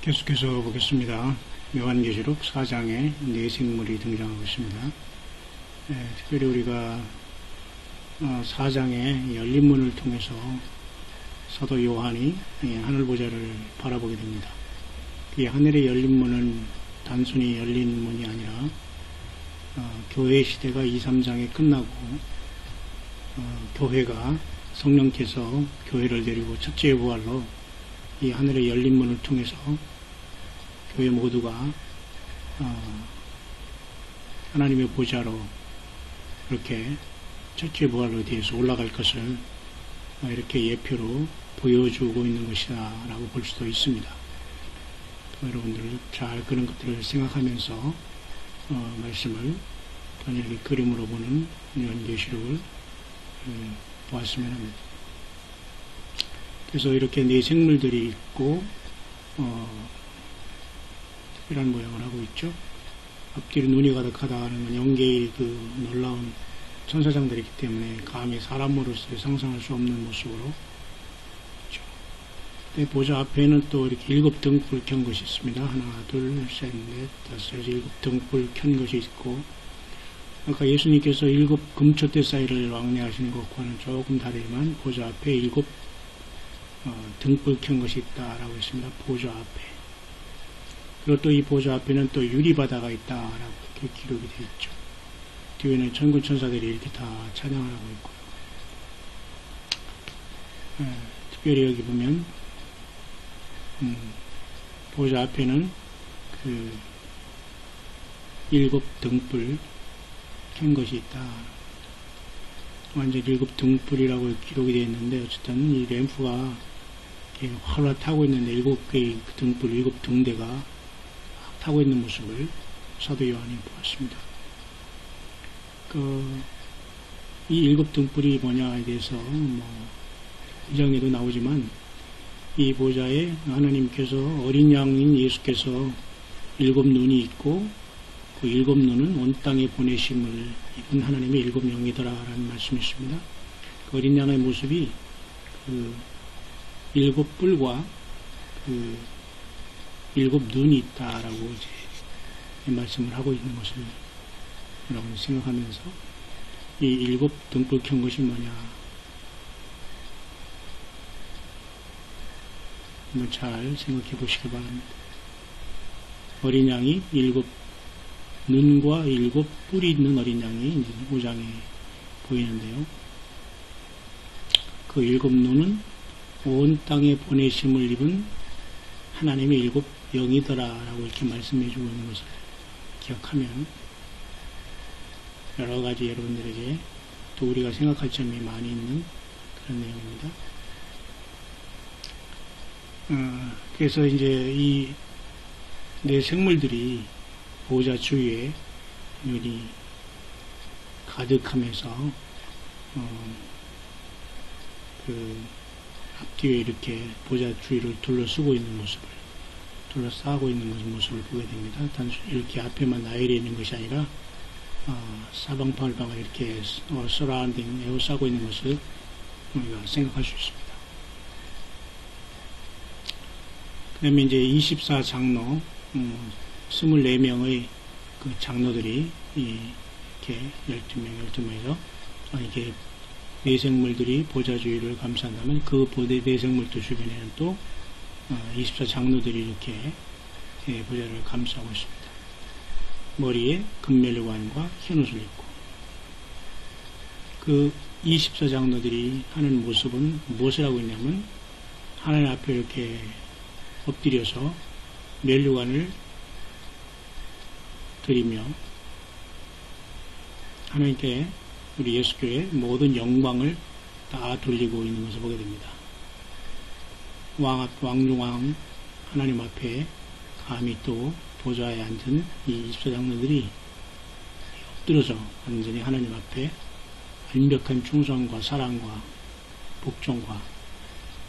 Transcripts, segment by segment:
계속해서 보겠습니다. 요한계시록 4장에 네 생물이 등장하고 있습니다. 특별히 우리가 4장의 열린 문을 통해서 사도 요한이 하늘보좌를 바라보게 됩니다. 이 하늘의 열린 문은 단순히 열린 문이 아니라 교회 시대가 2, 3장에 끝나고 교회가 성령께서 교회를 데리고 첫째 부활로 이 하늘의 열린 문을 통해서 교회 모두가 하나님의 보좌로 이렇게 첫째 부활로 대해서 올라갈 것을 이렇게 예표로 보여주고 있는 것이다 라고 볼 수도 있습니다. 여러분들 잘 그런 것들을 생각하면서 말씀을 이렇게 그림으로 보는 이런 계시록을 보았으면 합니다. 그래서 이렇게 네 생물들이 있고 특별한 모양을 하고 있죠. 앞뒤로 눈이 가득하다 하는 건 영계의 그 놀라운 천사장들이기 때문에 감히 사람으로서 상상할 수 없는 모습으로 있죠. 보좌 앞에는 또 이렇게 7 등불 켠 것이 있습니다. 하나, 둘, 셋, 넷, 다섯, 7 등불 켠 것이 있고, 아까 예수님께서 7 금초대 사이를 왕래하시는 것과는 조금 다르지만 보좌 앞에 7 등불 켠 것이 있다라고 했습니다. 보좌 앞에. 그리고 또 이 보좌 앞에는 또 유리바다가 있다라고 이렇게 기록이 되어 있죠. 뒤에는 천군 천사들이 이렇게 다 찬양을 하고 있고요. 특별히 여기 보면 보좌 앞에는 그 7 등불 켠 것이 있다. 완전 7 등불이라고 기록이 되어 있는데 어쨌든 이 램프가 활활 타고 있는데 7개의 등불, 7 등대가 타고 있는 모습을 사도 요한이 보았습니다. 이 7 등불이 뭐냐에 대해서 2장에도 나오지만 이 보좌에 하나님께서 어린 양인 예수께서 7 눈이 있고 그 7 눈은 온 땅에 보내심을 입은 하나님의 7 영이더라 라는 말씀이 있습니다. 그 어린 양의 모습이 그 7 뿔과 그 7 눈이 있다라고 이제 말씀을 하고 있는 것을 여러분 생각하면서 이 7 등불 켠 것이 뭐냐 한번 잘 생각해 보시기 바랍니다. 어린 양이 7 눈과 7 뿔이 있는 어린 양이 이제 5장에 보이는데요. 그 7 눈은 온 땅에 보내심을 입은 하나님의 7 영이더라라고 이렇게 말씀해주고 있는 것을 기억하면 여러 가지 여러분들에게 또 우리가 생각할 점이 많이 있는 그런 내용입니다. 그래서 이제 이 네 생물들이 보좌 주위에 눈이 가득하면서 그 앞뒤에 이렇게 보좌 주위를 둘러쓰고 있는 모습을 둘러싸고 있는 모습을 보게 됩니다. 단순히 이렇게 앞에만 나열해 있는 것이 아니라 사방팔방을 이렇게 서라운딩 에워싸고 있는 것을 우리가 생각할 수 있습니다. 그 다음에 이제 24장로 24명의 그 장로들이 이렇게 12명에서 이렇게 내생물들이 보좌 주위를 감싼다면 그 내생물들 주변에는 또 24장로들이 이렇게 보좌를 감싸고 있습니다. 머리에 금면류관과 흰옷을 입고 그 24장로들이 하는 모습은 무엇을 하고 있냐면 하나님 앞에 이렇게 엎드려서 면류관을 드리며 하나님께 우리 예수교의 모든 영광을 다 돌리고 있는 것을 보게 됩니다. 왕중왕 하나님 앞에 감히 또 보좌에 앉은 이 24장로들이 엎드려서 완전히 하나님 앞에 완벽한 충성과 사랑과 복종과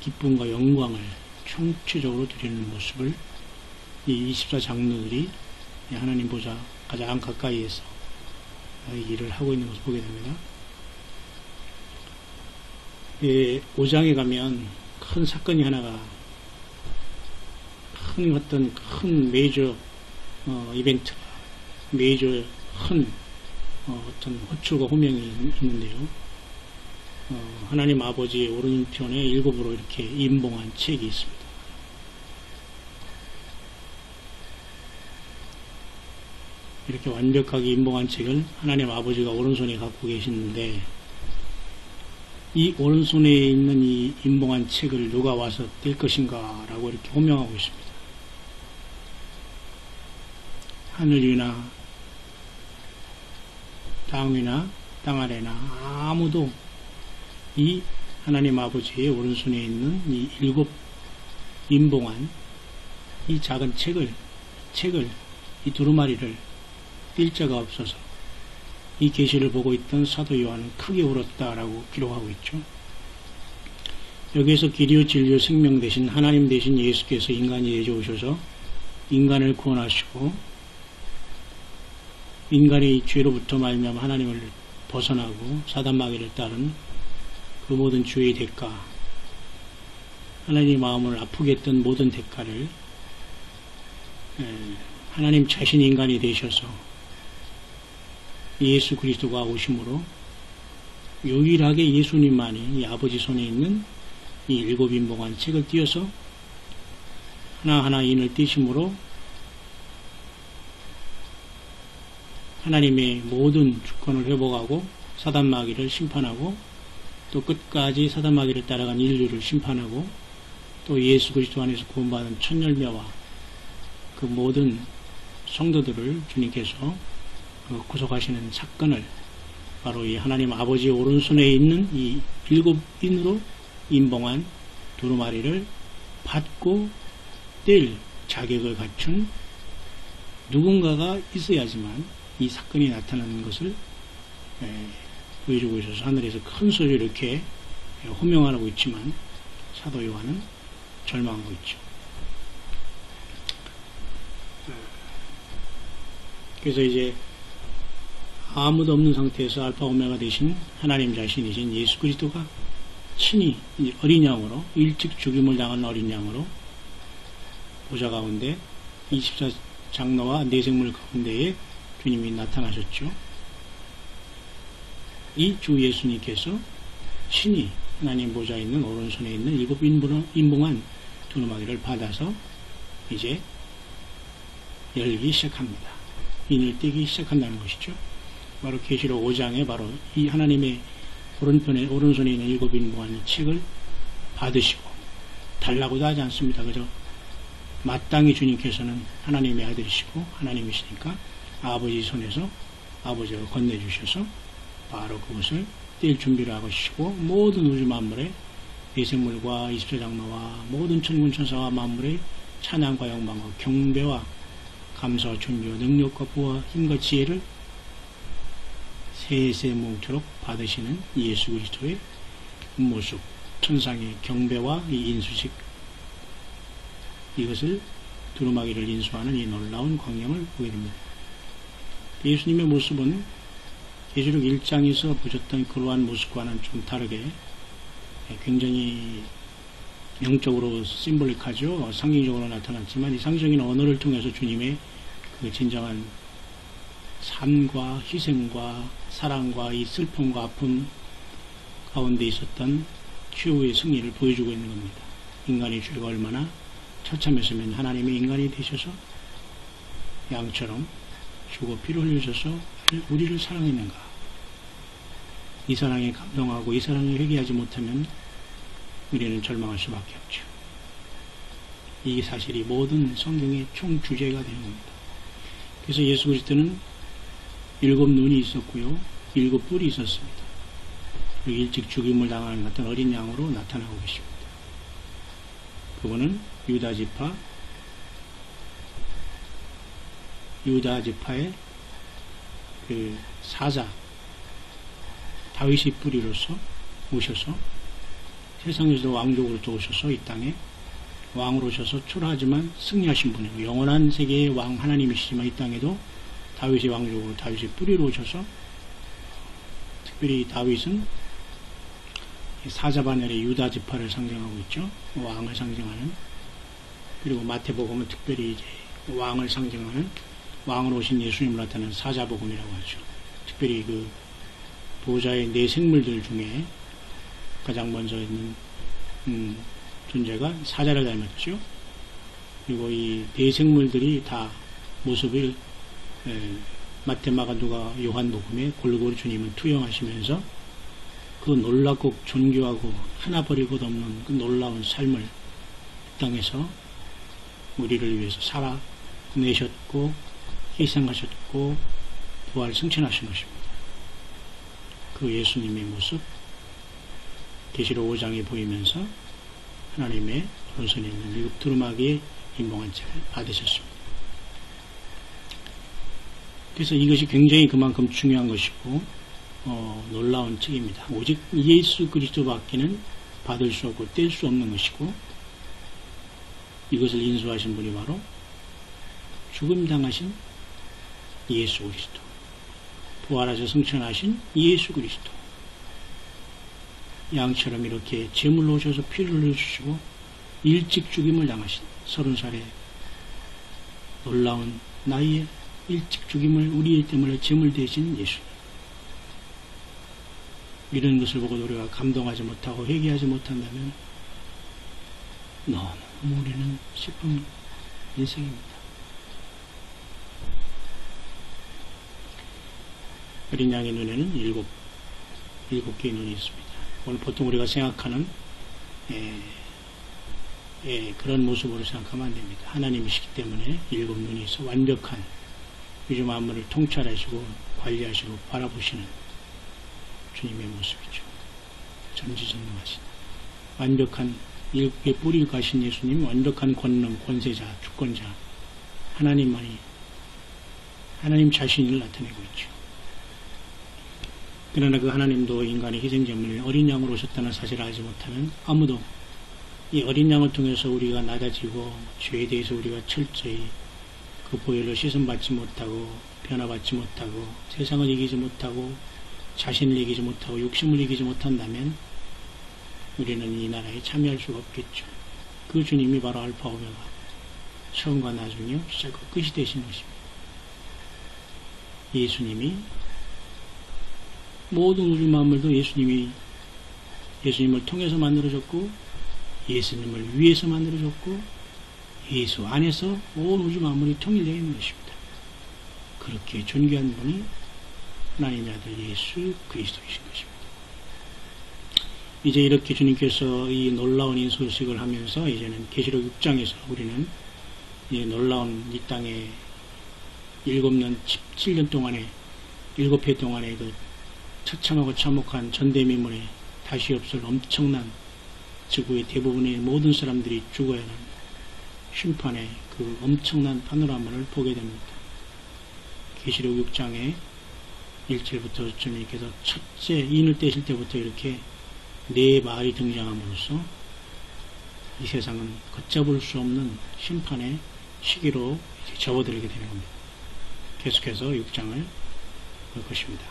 기쁨과 영광을 총체적으로 드리는 모습을 이 24장로들이 하나님 보좌 가장 가까이에서 일을 하고 있는 것을 보게 됩니다. 5장에 가면 큰 사건이 하나가 큰 어떤 큰 메이저 이벤트, 메이저 큰 어떤 호출과 호명이 있는데요. 하나님 아버지의 오른편에 일곱으로 이렇게 임봉한 책이 있습니다. 이렇게 완벽하게 임봉한 책을 하나님 아버지가 오른손에 갖고 계시는데, 이 오른손에 있는 이 임봉한 책을 누가 와서 뗄 것인가 라고 이렇게 호명하고 있습니다. 하늘 위나 땅 위나 땅 아래나 아무도 이 하나님 아버지의 오른손에 있는 이 일곱 임봉한 이 작은 책을 이 두루마리를 뗄 자가 없어서 이 계시를 보고 있던 사도 요한은 크게 울었다라고 기록하고 있죠. 여기에서 길이요 진리요 생명 대신 하나님 대신 예수께서 인간이 되어 오셔서 인간을 구원하시고 인간의 죄로부터 말미암아 하나님을 벗어나고 사단마귀를 따른 그 모든 죄의 대가, 하나님의 마음을 아프게 했던 모든 대가를 하나님 자신이 인간이 되셔서 예수 그리스도가 오심으로 유일하게 예수님만이 이 아버지 손에 있는 이 일곱 임봉한 책을 띄어서 하나하나 인을 띄심으로 하나님의 모든 주권을 회복하고 사단마귀를 심판하고 또 끝까지 사단마귀를 따라간 인류를 심판하고 또 예수 그리스도 안에서 구원받은 천열매와 그 모든 성도들을 주님께서 구속하시는 사건을 바로 이 하나님 아버지의 오른손에 있는 이 일곱 인으로 임봉한 두루마리를 받고 뗄 자격을 갖춘 누군가가 있어야지만 이 사건이 나타나는 것을 보여주고 있어서 하늘에서 큰 소리로 이렇게 호명하고 있지만 사도 요한은 절망하고 있죠. 그래서 이제 아무도 없는 상태에서 알파 오메가 되신 하나님 자신이신 예수 그리스도가 친히 어린 양으로 일찍 죽임을 당한 어린 양으로 보좌 가운데 24장로와 내생물 가운데에 주님이 나타나셨죠. 이 주 예수님께서 친히 하나님 보좌에 있는 오른손에 있는 일곱 임봉한 두루마기를 받아서 이제 열기 시작합니다. 인을 떼기 시작한다는 것이죠. 바로 계시록 5장에 바로 이 하나님의 오른손에 있는 일곱 임봉한 이 책을 받으시고 달라고도 하지 않습니다. 그저 마땅히 주님께서는 하나님의 아들이시고 하나님이시니까 아버지 손에서 아버지가 건네주셔서 바로 그것을 뗄 준비를 하시고 모든 우주 만물의 내생물과 24장로와 모든 천군 천사와 만물의 찬양과 영광과 경배와 감사와 존귀와 능력과 부와 힘과 지혜를 세세 뭉토록 받으시는 예수 그리스도의 모습, 천상의 경배와 이 인수식, 이것을 두루마기를 인수하는 이 놀라운 광경을 보게 됩니다. 예수님의 모습은 계시록 1장에서 보셨던 그러한 모습과는 좀 다르게 굉장히 영적으로 심볼릭하죠. 상징적으로 나타났지만 이 상징적인 언어를 통해서 주님의 그 진정한 삶과 희생과 사랑과 이 슬픔과 아픔 가운데 있었던 최후의 승리를 보여주고 있는 겁니다. 인간의 죄가 얼마나 처참했으면 하나님이 인간이 되셔서 양처럼 죽어 피를 흘리셔서 우리를 사랑했는가. 이 사랑에 감동하고 이 사랑에 회개하지 못하면 우리는 절망할 수밖에 없죠. 이 사실이 모든 성경의 총주제가 되는 겁니다. 그래서 예수 그리스도는 일곱 눈이 있었고요. 일곱 뿔이 있었습니다. 그리고 일찍 죽임을 당하는 어떤 어린 양으로 나타나고 계십니다. 그분은 유다 지파의 그 사자 다윗의 뿌리로서 오셔서 세상에서 왕족으로 또 오셔서 이 땅에 왕으로 오셔서 초라하지만 승리하신 분이고 영원한 세계의 왕 하나님이시지만 이 땅에도 다윗의 왕족으로 다윗의 뿌리로 오셔서 특별히 다윗은 사자반열의 유다 지파를 상징하고 있죠. 왕을 상징하는 그리고 마태복음은 특별히 이제 왕을 상징하는 왕으로 오신 예수님을 나타내는 사자복음이라고 하죠. 특별히 그 보좌의 네 생물들 중에 가장 먼저 있는 존재가 사자를 닮았죠. 그리고 이 네 생물들이 다 모습을 마태, 마가, 누가, 요한복음에 골고루 주님은 투영하시면서 그 놀랍고 존귀하고 하나 버릴 것 없는 그 놀라운 삶을 땅에서 우리를 위해서 살아내셨고 희생하셨고 부활 승천하신 것입니다. 그 예수님의 모습 계시록 5장에 보이면서 하나님의 오른손에 있는 일곱 두루마기의 인봉한 책을 받으셨습니다. 그래서 이것이 굉장히 그만큼 중요한 것이고 놀라운 책입니다. 오직 예수 그리스도밖에는 받을 수 없고 뗄 수 없는 것이고 이것을 인수하신 분이 바로 죽음 당하신 예수 그리스도, 부활하셔 승천하신 예수 그리스도, 양처럼 이렇게 제물로 오셔서 피를 흘려주시고 일찍 죽임을 당하신 30살의 놀라운 나이에 일찍 죽임을 우리 때문에 제물 되신 예수님. 이런 것을 보고 우리가 감동하지 못하고 회개하지 못한다면 너무 우리는 슬픈 인생입니다. 어린 양의 눈에는 일곱 개의 눈이 있습니다. 오늘 보통 우리가 생각하는 그런 모습으로 생각하면 안 됩니다. 하나님이시기 때문에 일곱 눈이 있어 완벽한宇宙만물을 통찰하시고 관리하시고 바라보시는 주님의 모습이죠. 전지전능하신 완벽한 일곱 개의 뿌리를 가신 예수님, 완벽한 권능, 권세자, 주권자 하나님만이 하나님 자신을 나타내고 있죠. 그러나 그 하나님도 인간의 희생제물에 어린 양으로 오셨다는 사실을 알지 못하는 아무도 이 어린 양을 통해서 우리가 낮아지고 죄에 대해서 우리가 철저히 그 보혈로 씻음받지 못하고 변화받지 못하고 세상을 이기지 못하고 자신을 이기지 못하고 욕심을 이기지 못한다면 우리는 이 나라에 참여할 수가 없겠죠. 그 주님이 바로 알파 오메가 처음과 나중이요 시작과 끝이 되신 것입니다. 예수님이 모든 우주 만물도 예수님을 통해서 만들어졌고 예수님을 위해서 만들어졌고 예수 안에서 온 우주 만물이 통일되어 있는 것입니다. 그렇게 존귀한 분이 하나님의 아들 예수 그리스도이신 것입니다. 이제 이렇게 주님께서 이 놀라운 인소식을 하면서 이제는 계시록 6장에서 우리는 이 놀라운 이 땅에 17년 동안에 7회 동안에 그 처참하고 참혹한 전대미문에 다시 없을 엄청난 지구의 대부분의 모든 사람들이 죽어야 하는 심판의 그 엄청난 파노라마를 보게 됩니다. 계시록 6장에 1절부터 주님께서 첫째 인을 떼실 때부터 이렇게 네 마을이 등장함으로써 이 세상은 걷잡을 수 없는 심판의 시기로 이제 접어들게 되는 겁니다. 계속해서 6장을 볼 것입니다.